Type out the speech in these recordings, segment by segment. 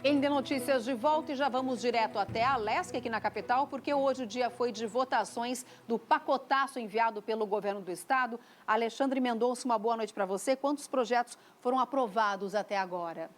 Em de Notícias de volta e já vamos direto até a Lesc, aqui na capital, porque hoje o dia foi de votações do pacotaço enviado pelo governo do estado. Alexandre Mendonça, uma boa noite para você. Quantos projetos foram aprovados até agora?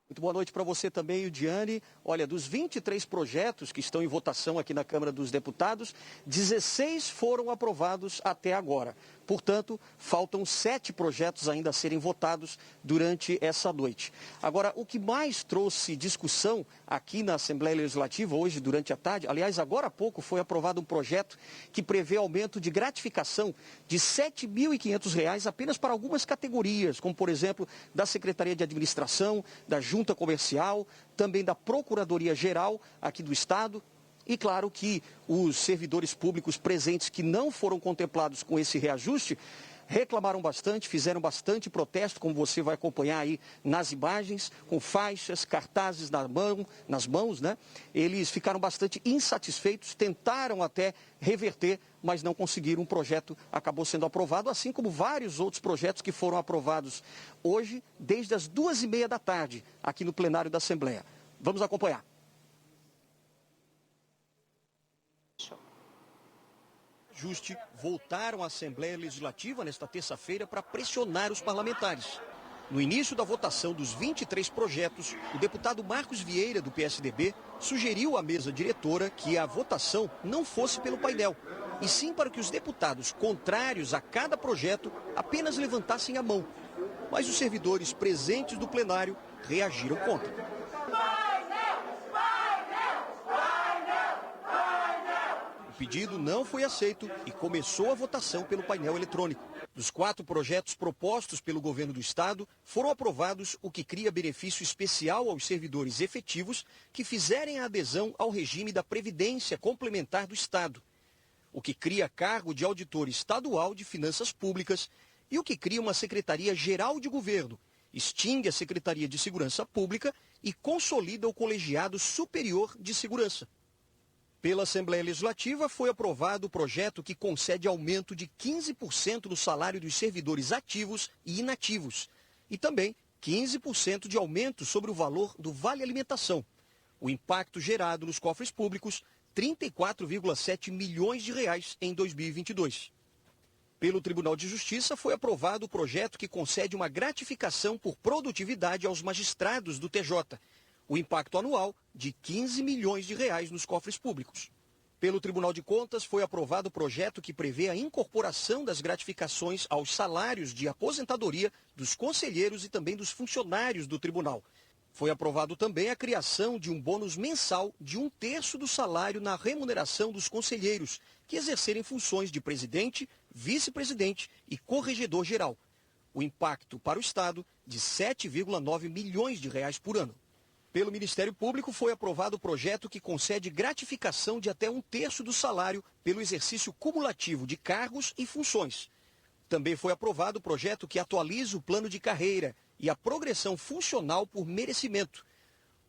Muito boa noite para você também, Diane. Olha, dos 23 projetos que estão em votação aqui na Câmara dos Deputados, 16 foram aprovados até agora. Portanto, faltam 7 projetos ainda a serem votados durante essa noite. Agora, o que mais trouxe discussão aqui na Assembleia Legislativa hoje, durante a tarde, aliás, agora há pouco foi aprovado um projeto que prevê aumento de gratificação de R$ 7.500 apenas para algumas categorias, como, por exemplo, da Secretaria de Administração, da Junta Comercial, também da Procuradoria-Geral aqui do Estado. E claro que os servidores públicos presentes que não foram contemplados com esse reajuste reclamaram bastante, fizeram bastante protesto, como você vai acompanhar aí nas imagens, com faixas, cartazes nas mãos, né? Eles ficaram bastante insatisfeitos, tentaram até reverter, mas não conseguiram. Um projeto acabou sendo aprovado, assim como vários outros projetos que foram aprovados hoje, desde as 2h30 da tarde, aqui no plenário da Assembleia. Vamos acompanhar. Ajuste voltaram à Assembleia Legislativa nesta terça-feira para pressionar os parlamentares. No início da votação dos 23 projetos, o deputado Marcos Vieira, do PSDB, sugeriu à mesa diretora que a votação não fosse pelo painel, e sim para que os deputados contrários a cada projeto apenas levantassem a mão. Mas os servidores presentes do plenário reagiram contra. O pedido não foi aceito e começou a votação pelo painel eletrônico. Dos 4 projetos propostos pelo governo do estado, foram aprovados o que cria benefício especial aos servidores efetivos que fizerem a adesão ao regime da Previdência Complementar do Estado, o que cria cargo de auditor estadual de finanças públicas e o que cria uma Secretaria-Geral de Governo, extingue a Secretaria de Segurança Pública e consolida o Colegiado Superior de Segurança. Pela Assembleia Legislativa foi aprovado o projeto que concede aumento de 15% no salário dos servidores ativos e inativos e também 15% de aumento sobre o valor do Vale Alimentação. O impacto gerado nos cofres públicos, R$ 34,7 milhões em 2022. Pelo Tribunal de Justiça foi aprovado o projeto que concede uma gratificação por produtividade aos magistrados do TJ. O impacto anual de R$ 15 milhões nos cofres públicos. Pelo Tribunal de Contas foi aprovado o projeto que prevê a incorporação das gratificações aos salários de aposentadoria dos conselheiros e também dos funcionários do tribunal. Foi aprovado também a criação de um bônus mensal de 1/3 do salário na remuneração dos conselheiros que exercerem funções de presidente, vice-presidente e corregedor-geral. O impacto para o Estado de R$ 7,9 milhões por ano. Pelo Ministério Público foi aprovado o projeto que concede gratificação de até 1/3 do salário pelo exercício cumulativo de cargos e funções. Também foi aprovado o projeto que atualiza o plano de carreira e a progressão funcional por merecimento.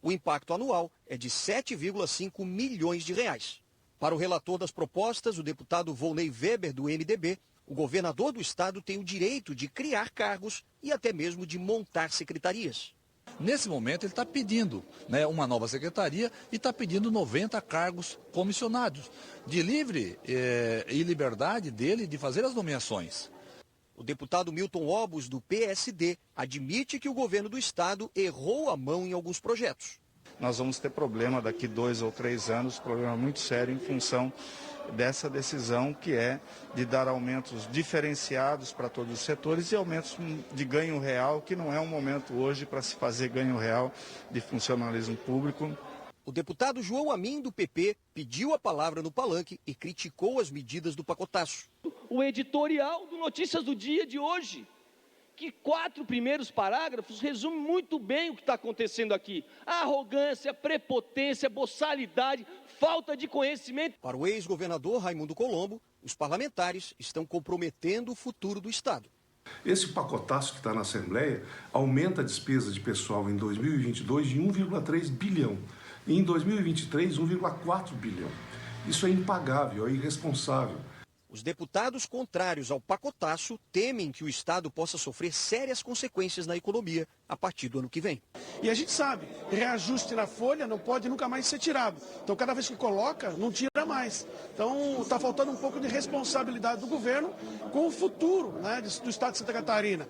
O impacto anual é de R$ 7,5 milhões. Para o relator das propostas, o deputado Volney Weber, do MDB, o governador do estado tem o direito de criar cargos e até mesmo de montar secretarias. Nesse momento ele está pedindo uma nova secretaria e está pedindo 90 cargos comissionados, de livre e liberdade dele de fazer as nomeações. O deputado Milton Obos, do PSD, admite que o governo do estado errou a mão em alguns projetos. Nós vamos ter problema daqui 2 ou 3 anos, problema muito sério em função dessa decisão que é de dar aumentos diferenciados para todos os setores e aumentos de ganho real, que não é um momento hoje para se fazer ganho real de funcionalismo público. O deputado João Amin, do PP, pediu a palavra no palanque e criticou as medidas do pacotaço. O editorial do Notícias do Dia de hoje, que 4 primeiros parágrafos resumem muito bem o que está acontecendo aqui. A arrogância, prepotência, boçalidade, falta de conhecimento. Para o ex-governador Raimundo Colombo, os parlamentares estão comprometendo o futuro do Estado. Esse pacotaço que está na Assembleia aumenta a despesa de pessoal em 2022 de 1,3 bilhão e em 2023 1,4 bilhão. Isso é impagável, é irresponsável. Os deputados contrários ao pacotaço temem que o Estado possa sofrer sérias consequências na economia a partir do ano que vem. E a gente sabe, reajuste na folha não pode nunca mais ser tirado. Então, cada vez que coloca, não tira mais. Então, está faltando um pouco de responsabilidade do governo com o futuro, né, do Estado de Santa Catarina.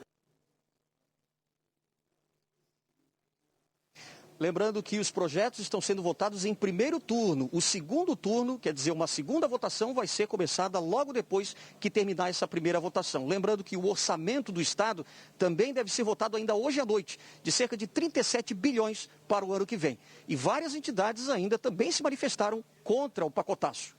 Lembrando que os projetos estão sendo votados em primeiro turno. O segundo turno, quer dizer, uma segunda votação, vai ser começada logo depois que terminar essa primeira votação. Lembrando que o orçamento do Estado também deve ser votado ainda hoje à noite, de cerca de 37 bilhões para o ano que vem. E várias entidades ainda também se manifestaram contra o pacotaço.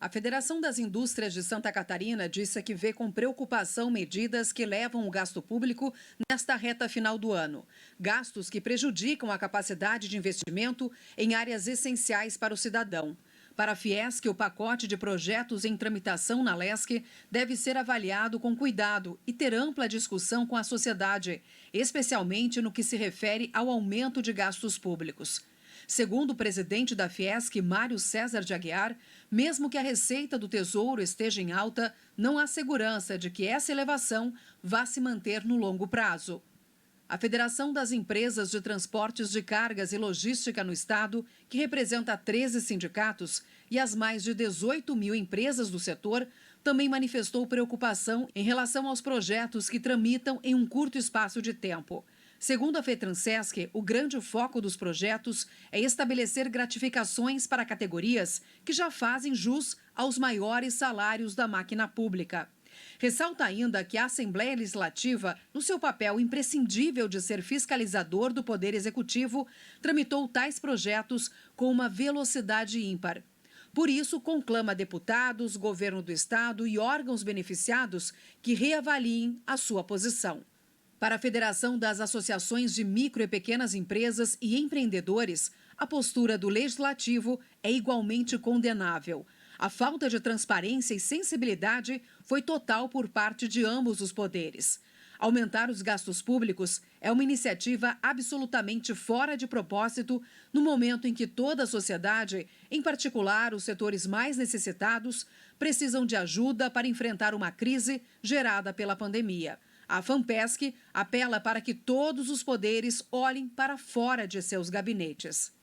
A Federação das Indústrias de Santa Catarina disse que vê com preocupação medidas que levam o gasto público nesta reta final do ano. Gastos que prejudicam a capacidade de investimento em áreas essenciais para o cidadão. Para a Fiesc, o pacote de projetos em tramitação na LESC deve ser avaliado com cuidado e ter ampla discussão com a sociedade, especialmente no que se refere ao aumento de gastos públicos. Segundo o presidente da Fiesc, Mário César de Aguiar, mesmo que a receita do Tesouro esteja em alta, não há segurança de que essa elevação vá se manter no longo prazo. A Federação das Empresas de Transportes de Cargas e Logística no Estado, que representa 13 sindicatos e as mais de 18 mil empresas do setor, também manifestou preocupação em relação aos projetos que tramitam em um curto espaço de tempo. Segundo a FETRANSESC, o grande foco dos projetos é estabelecer gratificações para categorias que já fazem jus aos maiores salários da máquina pública. Ressalta ainda que a Assembleia Legislativa, no seu papel imprescindível de ser fiscalizador do Poder Executivo, tramitou tais projetos com uma velocidade ímpar. Por isso, conclama deputados, governo do Estado e órgãos beneficiados que reavaliem a sua posição. Para a Federação das Associações de Micro e Pequenas Empresas e Empreendedores, a postura do Legislativo é igualmente condenável. A falta de transparência e sensibilidade foi total por parte de ambos os poderes. Aumentar os gastos públicos é uma iniciativa absolutamente fora de propósito no momento em que toda a sociedade, em particular os setores mais necessitados, precisam de ajuda para enfrentar uma crise gerada pela pandemia. A FAMPESC apela para que todos os poderes olhem para fora de seus gabinetes.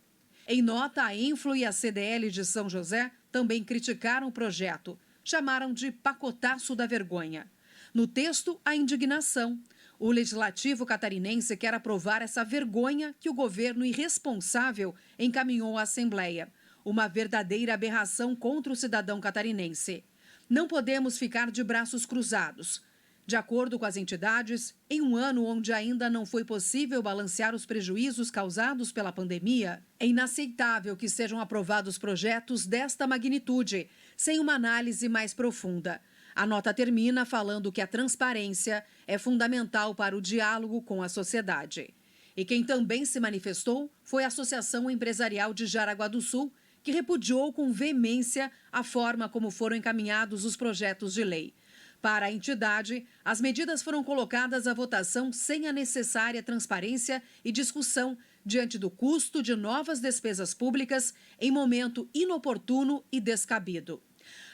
Em nota, a Influ e a CDL de São José também criticaram o projeto. Chamaram de pacotaço da vergonha. No texto, a indignação. O Legislativo catarinense quer aprovar essa vergonha que o governo irresponsável encaminhou à Assembleia. Uma verdadeira aberração contra o cidadão catarinense. Não podemos ficar de braços cruzados. De acordo com as entidades, em um ano onde ainda não foi possível balancear os prejuízos causados pela pandemia, é inaceitável que sejam aprovados projetos desta magnitude, sem uma análise mais profunda. A nota termina falando que a transparência é fundamental para o diálogo com a sociedade. E quem também se manifestou foi a Associação Empresarial de Jaraguá do Sul, que repudiou com veemência a forma como foram encaminhados os projetos de lei. Para a entidade, as medidas foram colocadas à votação sem a necessária transparência e discussão diante do custo de novas despesas públicas em momento inoportuno e descabido.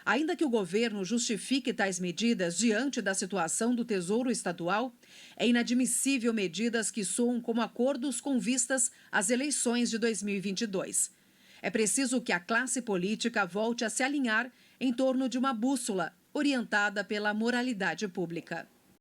Ainda que o governo justifique tais medidas diante da situação do Tesouro Estadual, é inadmissível medidas que soam como acordos com vistas às eleições de 2022. É preciso que a classe política volte a se alinhar em torno de uma bússola orientada pela moralidade pública.